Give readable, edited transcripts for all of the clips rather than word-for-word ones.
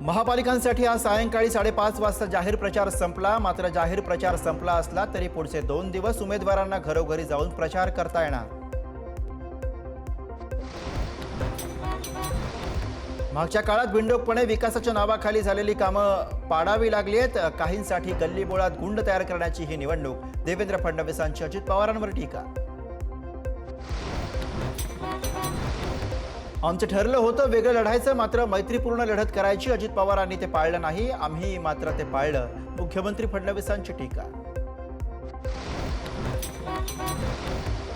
महापालिकांसाठी आज सायंकाळी 5:30 वाजता जाहीर प्रचार संपला। मात्र जाहीर प्रचार संपला असला तरी पुढचे 2 दिवस उमेदवारांना घरोघरी जाऊन प्रचार करता येणार। मागच्या काळात बिनडोकपणे विकासाच्या नावाखाली झालेली कामं पाडावी लागली आहेत। काहींसाठी गल्लीबोळात गुंड तयार करण्याची ही निवडणूक, देवेंद्र फडणवीसांची अजित पवारांवर टीका। आमचं ठरलं होतं वेगळं लढायचं, मात्र मैत्रीपूर्ण लढत करायची। अजित पवारांनी ते पाळलं नाही, आम्ही मात्र ते पाळलं, मुख्यमंत्री फडणवीसांची टीका।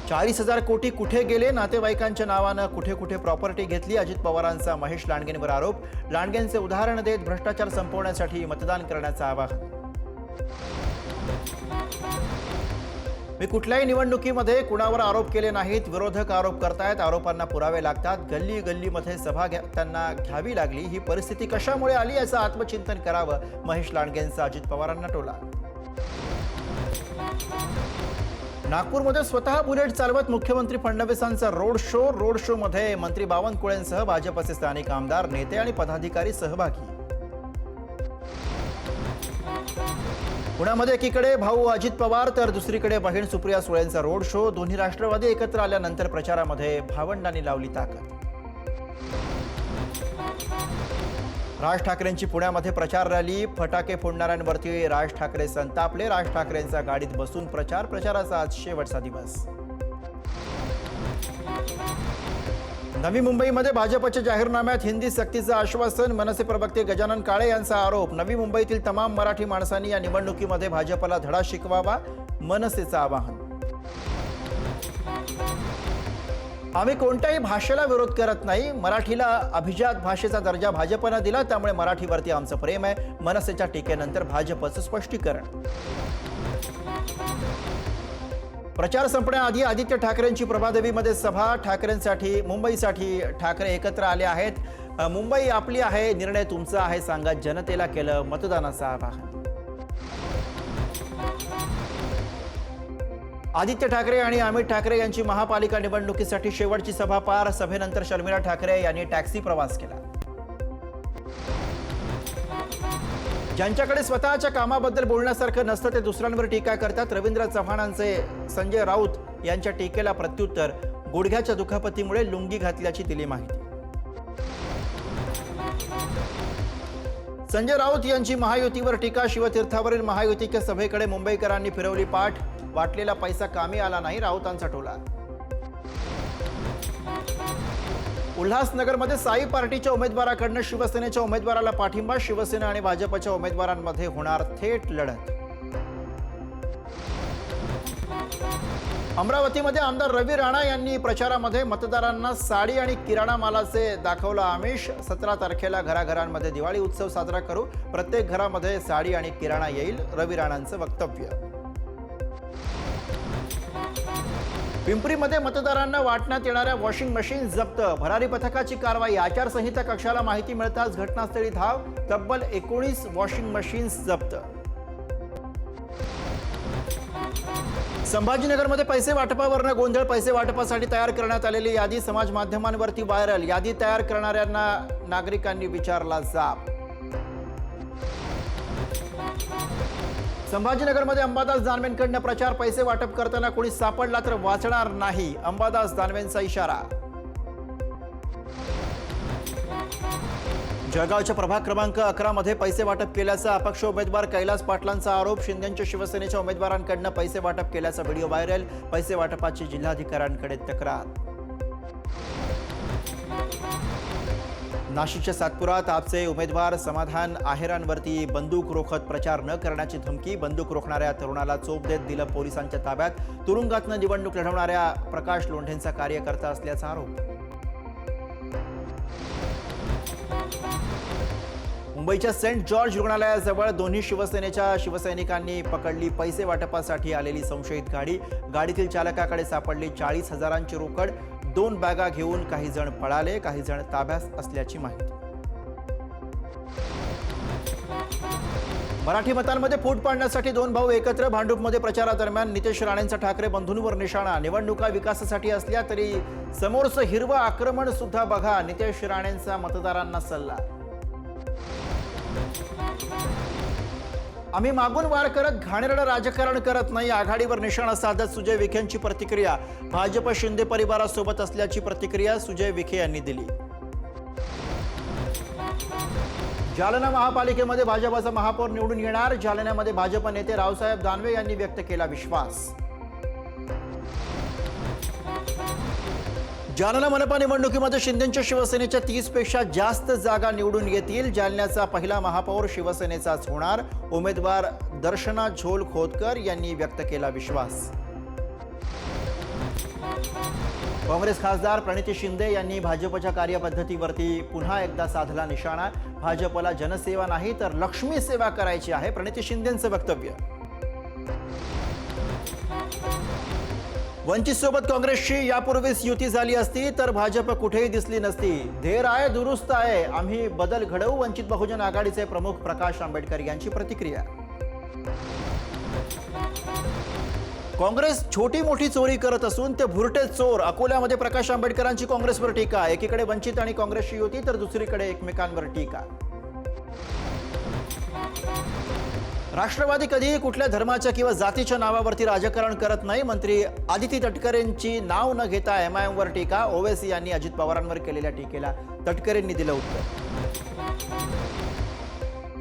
40,000 कोटी कुठे गेले? नातेवाईकांच्या नावानं कुठे कुठे प्रॉपर्टी घेतली? अजित पवारांचा महेश लांडगेंवर आरोप। लांडगेंचे उदाहरण देत भ्रष्टाचार संपवण्यासाठी मतदान करण्याचं आवाहन। मी कुठल्याही निवडणुकीमध्ये कुणावर आरोप केले नाहीत, विरोधक आरोप करतायत, आरोपांना पुरावे लागतात। गल्ली गल्लीमध्ये सभा त्यांना घ्यावी लागली, ही परिस्थिती कशामुळे आली याचं आत्मचिंतन करावं, महेश लांडगेंचा अजित पवारांना टोला। नागपूरमध्ये स्वतः बुलेट चालवत मुख्यमंत्री फडणवीसांचा रोड शो मध्ये मंत्री बावनकुळेंसह भाजपचे स्थानिक आमदार, नेते आणि पदाधिकारी सहभागी। पुण्यामध्ये एकीकडे भाऊ अजित पवार तर दुसरीकडे बहीण सुप्रिया सुळेंचा रोड शो। दोन्ही राष्ट्रवादी एकत्र आल्यानंतर प्रचारामध्ये भावंडांनी लावली ताकद। राज ठाकरेंची पुण्यामध्ये प्रचार रॅली, फटाके फोडणाऱ्यांवरती राज ठाकरे संतापले। राज ठाकरेंचा गाडीत बसून प्रचाराचा आज शेवटचा दिवस। नवी मुंबईमध्ये भाजपच्या जाहीरनाम्यात हिंदी सक्तीचं आश्वासन, मनसे प्रवक्ते गजानन काळे यांचा आरोप। नवी मुंबईतील तमाम मराठी माणसांनी या निवडणुकीमध्ये भाजपला धडा शिकवावा, मनसेचं आवाहन। आम्ही कोणत्याही भाषेला विरोध करत नाही, मराठीला अभिजात भाषेचा दर्जा भाजपनं दिला, त्यामुळे मराठीवरती आमचं प्रेम आहे, मनसेच्या टीकेनंतर भाजपचं स्पष्टीकरण। प्रचार संपण्याआधी आदित्य ठाकरेंची प्रभादेवीमध्ये सभा। ठाकरेंसाठी मुंबईसाठी ठाकरे एकत्र आले आहेत। मुंबई आपली आहे, निर्णय तुमचा आहे सांगत जनतेला केलं मतदानाचं आवाहन। आदित्य ठाकरे आणि अमित ठाकरे यांची महापालिका निवडणुकीसाठी शेवटची सभा पार। सभेनंतर शर्मिला ठाकरे यांनी टॅक्सी प्रवास केला। ज्यांच्याकडे स्वतःच्या कामाबद्दल बोलण्यासारखं नसतं ते दुसऱ्यांवर टीका करतात। रवींद्र चव्हाणांचे संजय राऊत यांच्या टीकेला प्रत्युत्तर, गुडघ्याच्या दुखापतीमुळे लुंगी घातल्याची दिली माहिती। संजय राऊत यांची महायुतीवर टीका, शिवतीर्थावरील महायुतीच्या सभेकडे मुंबईकरांनी फिरवली पाठ, वाटलेला पैसा कामी आला नाही, राऊतांचा टोला। उल्हासनगरमध्ये साई पार्टीच्या उमेदवाराकडनं शिवसेनेच्या उमेदवाराला पाठिंबा, शिवसेना आणि भाजपच्या उमेदवारांमध्ये होणार थेट लढत। अमरावतीमध्ये आमदार रवी राणा यांनी प्रचारामध्ये मतदारांना साडी आणि किराणा मालाचे दाखवलं आमिष। 17 तारखेला घराघरांमध्ये दिवाळी उत्सव साजरा करू, प्रत्येक घरामध्ये साडी आणि किराणा येईल, रवी राणांचं वक्तव्य। पिंपरीमध्ये मतदारांना वाटण्यात येणाऱ्या वॉशिंग मशीन जप्त, भरारी पथकाची कारवाई। आचारसंहिता कक्षाला माहिती मिळताच घटनास्थळी धाव, तब्बल 19 वॉशिंग मशीन्स जप्त। संभाजीनगरमध्ये पैसे वाटपावरनं गोंधळ, पैसे वाटपासाठी तयार करण्यात आलेली यादी समाज माध्यमांवरती व्हायरल। यादी तयार करणाऱ्यांना नागरिकांनी विचारला जाब। संभाजीनगरमध्ये अंबादास दानवेंकडनं प्रचार, पैसे वाटप करताना कोणी सापडला तर वाचणार नाही, अंबादास दानवेंचा इशारा। जळगावच्या प्रभाग क्रमांक 11 मध्ये पैसे वाटप केल्याचा अपक्ष उमेदवार कैलास पाटलांचा आरोप। शिंदेंच्या शिवसेनेच्या उमेदवारांकडनं पैसे वाटप केल्याचा व्हिडिओ व्हायरल, पैसे वाटपाची जिल्हाधिकाऱ्यांकडे तक्रार। नाशिकच्या सातपुरात आपचे उमेदवार समाधान आहेरांवरती बंदूक रोखत प्रचार न करण्याची धमकी, बंदूक रोखणाऱ्या तरुणाला चोप देत दिलं पोलिसांच्या ताब्यात। तुरुंगातनं निवडणूक लढवणाऱ्या प्रकाश लोंढेंचा कार्यकर्ता असल्याचा आरोप। मुंबईच्या सेंट जॉर्ज रुग्णालयाजवळ दोन्ही शिवसेनेच्या शिवसैनिकांनी पकडली पैसे वाटपासाठी आलेली संशयित गाडी। गाडीतील चालकाकडे सापडली 40,000ची रोकड, 2 बॅगा घेऊन काही जण पळाले, काही जण ताब्यात असल्याची माहिती। मराठी मतांमध्ये फूट पाडण्यासाठी 2 भाऊ एकत्र, भांडूपमध्ये प्रचारादरम्यान नितेश राणेंचा ठाकरे बंधूंवर निशाणा। निवडणुका विकासासाठी असल्या तरी समोरचं हिरवं आक्रमण सुद्धा बघा, नितेश राणेंचा मतदारांना सल्ला। आम्ही मागून वार करत घाणेरडं राजकारण करत नाही, आघाडीवर निशाणा साधत सुजय विखेंची प्रतिक्रिया. भाजप शिंदे परिवारासोबत असल्याची प्रतिक्रिया सुजय विखे यांनी दिली. जालना महापालिकेमध्ये भाजपचा महापौर निवडून येणार, जालन्यामध्ये भाजप नेते रावसाहेब दानवे यांनी व्यक्त केला विश्वास. जालना मनपा निवडणुकीमध्ये शिंदेच्या शिवसेनेच्या 30 पेक्षा जास्त जागा निवडून येतील. जालन्याचा पहिला महापौर शिवसेनेचाच होणार, उमेदवार दर्शना झोल खोतकर यांनी व्यक्त केला विश्वास. काँग्रेस खासदार प्रणिती शिंदे यांनी भाजपच्या कार्यपद्धतीवरती पुन्हा एकदा साधला निशाणा. भाजपला जनसेवा नाही तर लक्ष्मी सेवा करायची आहे, प्रणिती शिंदेंचं वक्तव्य. वंचित सोबत काँग्रेसची यापूर्वीच युती झाली असती तर भाजप कुठेही दिसली नसती. धेर आहे दुरुस्त आहे, आम्ही बदल घडवू. वंचित बहुजन आघाडीचे प्रमुख प्रकाश आंबेडकर यांची प्रतिक्रिया. काँग्रेस छोटी मोठी चोरी करत असून ते भुरटे चोर. अकोल्यामध्ये प्रकाश आंबेडकरांची काँग्रेसवर टीका. एकीकडे वंचित आणि काँग्रेसची युती तर दुसरीकडे एकमेकांवर टीका. राष्ट्रवादी कधीही कुठल्या धर्माच्या किंवा जातीच्या नावावरती राजकारण करत नाही. मंत्री आदिती तटकरेंची नाव न घेता एमआयएमवर टीका. ओवैसी यांनी अजित पवारांवर केलेल्या टीकेला तटकरेंनी दिलं उत्तर.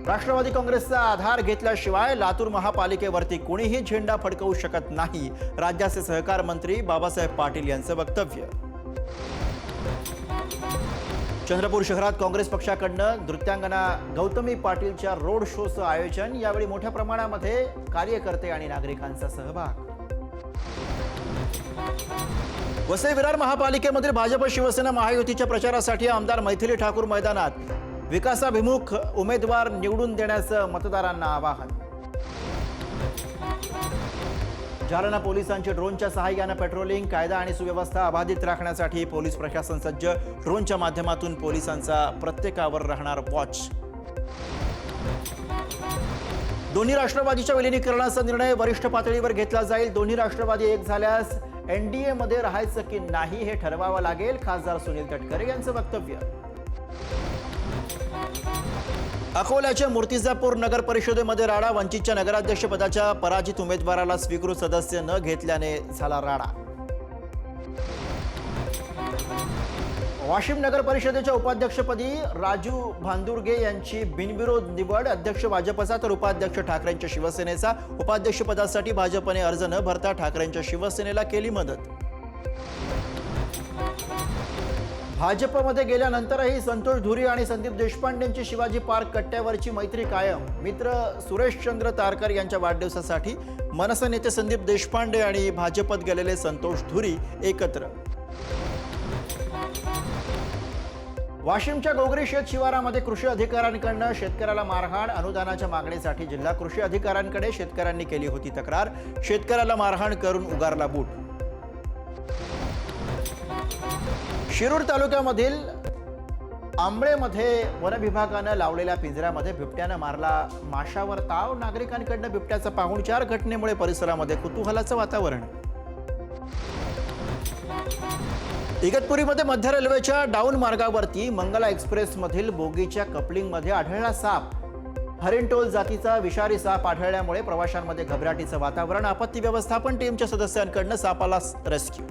राष्ट्रवादी काँग्रेसचा आधार घेतल्याशिवाय लातूर महापालिकेवरती कोणीही झेंडा फडकवू शकत नाही, राज्याचे सहकार मंत्री बाबासाहेब पाटील यांचं वक्तव्य. चंद्रपूर शहरात काँग्रेस पक्षाकडनं नृत्यांगना गौतमी पाटीलच्या रोड शोचं आयोजन. यावेळी मोठ्या प्रमाणामध्ये कार्यकर्ते आणि नागरिकांचा सहभाग. वसई विरार महापालिकेमधील भाजप शिवसेना महायुतीच्या प्रचारासाठी आमदार मैथिली ठाकूर मैदानात. विकासाभिमुख उमेदवार निवडून देण्याचं मतदारांना आवाहन. जालना पोलिसांचे ड्रोनच्या सहाय्यानं पेट्रोलिंग. कायदा आणि सुव्यवस्था अबाधित राखण्यासाठी पोलीस प्रशासन सज्ज. ड्रोनच्या माध्यमातून पोलिसांचा प्रत्येकावर राहणार वॉच. दोन्ही राष्ट्रवादीच्या विलिनीकरणाचा निर्णय वरिष्ठ पातळीवर घेतला जाईल. दोन्ही राष्ट्रवादी एक झाल्यास एनडीए मध्ये राहायचं की नाही हे ठरवावं लागेल, खासदार सुनील तटकरे यांचं वक्तव्य. अकोल्याच्या मूर्तिजापूर नगर परिषदेमध्ये राडा. वंचितच्या नगराध्यक्षपदाच्या पराजित उमेदवाराला स्वीकृत सदस्य न घेतल्याने झाला राडा. वाशिम नगर परिषदेच्या उपाध्यक्षपदी राजू भांदुर्गे यांची बिनविरोध निवड. अध्यक्ष भाजपचा तर उपाध्यक्ष ठाकरेंच्या शिवसेनेचा. उपाध्यक्षपदासाठी भाजपने अर्ज न भरता ठाकरेंच्या शिवसेनेला केली मदत. भाजपमध्ये गेल्यानंतरही संतोष धुरी आणि संदीप देशपांडेंची शिवाजी पार्क कट्ट्यावरची मैत्री कायम. मित्र सुरेशचंद्र तारकर यांच्या वाढदिवसासाठी मनसे नेते संदीप देशपांडे आणि भाजपत गेलेले संतोष धुरी एकत्र. वाशिमच्या गोगरी शेत शिवारामध्ये कृषी अधिकाऱ्यांकडनं शेतकऱ्याला मारहाण. अनुदानाच्या मागणीसाठी जिल्हा कृषी अधिकाऱ्यांकडे शेतकऱ्यांनी केली होती तक्रार. शेतकऱ्याला मारहाण करून उगारला बूट. शिरूर तालुक्यामधील आंबळेमध्ये वनविभागानं लावलेल्या पिंजऱ्यामध्ये बिबट्यानं मारला माशावर ताव. नागरिकांकडनं बिबट्याचा पाहुणचार. घटनेमुळे परिसरामध्ये कुतूहलाचं वातावरण. इगतपुरीमध्ये मध्य रेल्वेच्या डाऊन मार्गावरती मंगला एक्सप्रेसमधील बोगीच्या कपलिंगमध्ये आढळला साप. हरिणटोल जातीचा विषारी साप आढळल्यामुळे प्रवाशांमध्ये घबराटीचं वातावरण. आपत्ती व्यवस्थापन टीमच्या सदस्यांकडनं सापाला रेस्क्यू.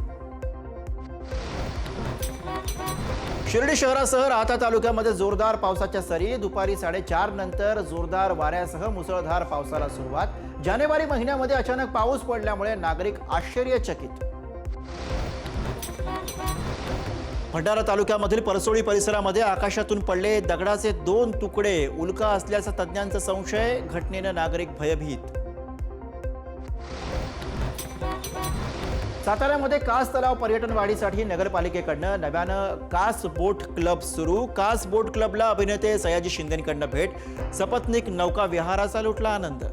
शिर्डी शहरासह राहाता तालुक्यामध्ये जोरदार पावसाच्या सरी. दुपारी 4:30 नंतर जोरदार वाऱ्यासह मुसळधार पावसाला सुरुवात. जानेवारी महिन्यामध्ये अचानक पाऊस पडल्यामुळे नागरिक आश्चर्यचकित. भंडारा तालुक्यामधील परसोळी परिसरामध्ये आकाशातून पडले दगडाचे 2 तुकडे. उल्का असल्याचा तज्ज्ञांचा संशय. घटनेनं नागरिक भयभीत. साताऱ्यामध्ये कास तलाव पर्यटन वाढीसाठी नगरपालिकेकडनं नव्यानं कास बोट क्लब सुरू. कास बोट क्लबला अभिनेते सयाजी शिंदेंकडनं भेट. सपत्नीक नौका विहाराचा लुटला आनंद.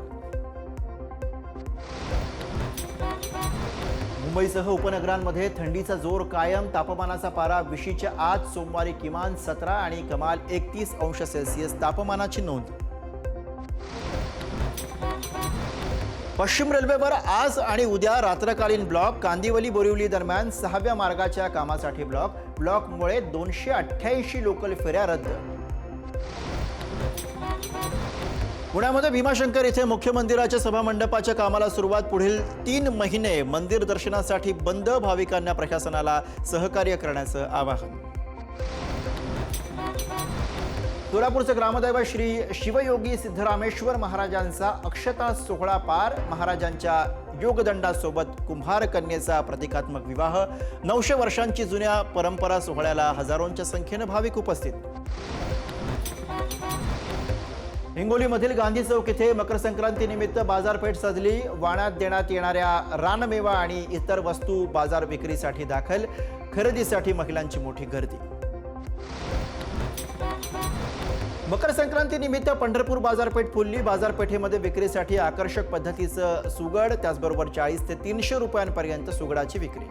मुंबईसह उपनगरांमध्ये थंडीचा जोर कायम. तापमानाचा पारा 20च्या आत. सोमवारी किमान 17 आणि कमाल 31 अंश सेल्सिअस तापमानाची नोंद. पश्चिम रेल्वेवर आज आणि उद्या रात्रकालीन ब्लॉक. कांदिवली बोरिवली दरम्यान 6व्या मार्गाच्या कामासाठी ब्लॉकमुळे 288 लोकल फेऱ्या रद्द. पुण्यामध्ये भीमाशंकर इथे मुख्य मंदिराच्या सभामंडपाच्या कामाला सुरुवात. पुढील 3 महिने मंदिर दर्शनासाठी बंद. भाविकांना प्रशासनाला सहकार्य करण्याचं आवाहन. सोलापूरचे ग्रामदैवत श्री शिवयोगी सिद्धरामेश्वर महाराजांचा अक्षता सोहळा पार. महाराजांच्या योगदंडासोबत कुंभार कन्येचा प्रतिकात्मक विवाह. 900 वर्षांची जुन्या परंपरा सोहळ्याला हजारोंच्या संख्येने भाविक उपस्थित. हिंगोलीमधील गांधी चौक येथे मकर संक्रांतीनिमित्त बाजारपेठ सजली. वाण्यात देण्यात येणाऱ्या रानमेवा आणि इतर वस्तू बाजार विक्रीसाठी दाखल. खरेदीसाठी महिलांची मोठी गर्दी. मकर संक्रांतीनिमित्त पंढरपूर बाजारपेठ फुलली. बाजारपेठेमध्ये विक्रीसाठी आकर्षक पद्धतीचं सुगड, त्याचबरोबर 40 ते 300 रुपयांपर्यंत सुगडाची विक्री.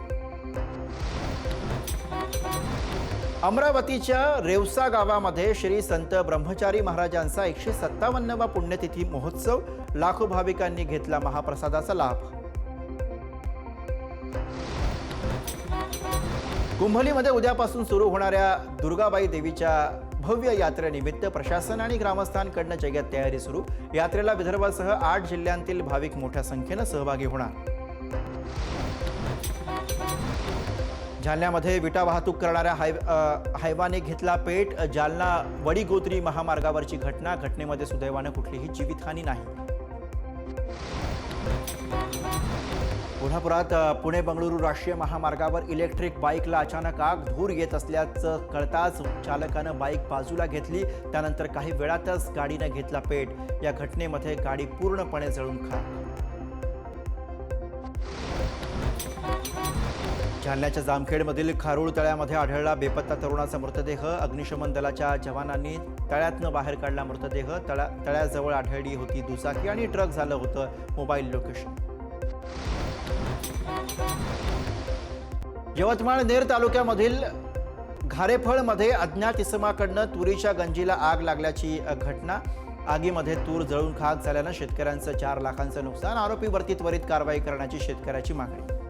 अमरावतीच्या रेवसा गावामध्ये श्री संत ब्रह्मचारी महाराजांचा 157वा पुण्यतिथी महोत्सव. लाखो भाविकांनी घेतला महाप्रसादाचा लाभ. कुंभलीमध्ये उद्यापासून सुरू होणाऱ्या दुर्गाबाई देवीच्या भव्य यात्रेनिमित्त प्रशासन आणि ग्रामस्थांकडून जय्यत तयारी सुरू. यात्रेला विदर्भासह 8 जिल्ह्यांतील भाविक मोठ्या संख्येने सहभागी होणार. जालन्यामध्ये विटा वाहतूक करणाऱ्या हायवाने घेतला पेट. जालना वडीगोद्री महामार्गावरची घटना. घटनेमध्ये सुदैवानं कुठलीही जीवितहानी नाही. कोल्हापुरात पुणे बंगळुरू राष्ट्रीय महामार्गावर इलेक्ट्रिक बाईकला अचानक आग. धूर येत असल्याचं कळताच चालकानं बाईक बाजूला घेतली. त्यानंतर काही वेळातच गाडीनं घेतला पेट. या घटनेमध्ये गाडी पूर्णपणे जळून खाक. जालन्याच्या जामखेडमधील खारूळ तळ्यामध्ये आढळला बेपत्ता तरुणाचा मृतदेह. अग्निशमन दलाच्या जवानांनी तळ्यातनं बाहेर काढला मृतदेह. तळ्याजवळ आढळली होती दुचाकी आणि ट्रक झालं होतं मोबाईल लोकेशन. यवतमाळ नेर तालुक्यामधील घारेफळमध्ये अज्ञात इसमाकडनं तुरीच्या गंजीला आग लागल्याची घटना. आगीमध्ये तूर जळून खाक झाल्यानं शेतकऱ्यांचं 4 लाखांचं नुकसान. आरोपीवरती त्वरित कारवाई करण्याची शेतकऱ्याची मागणी.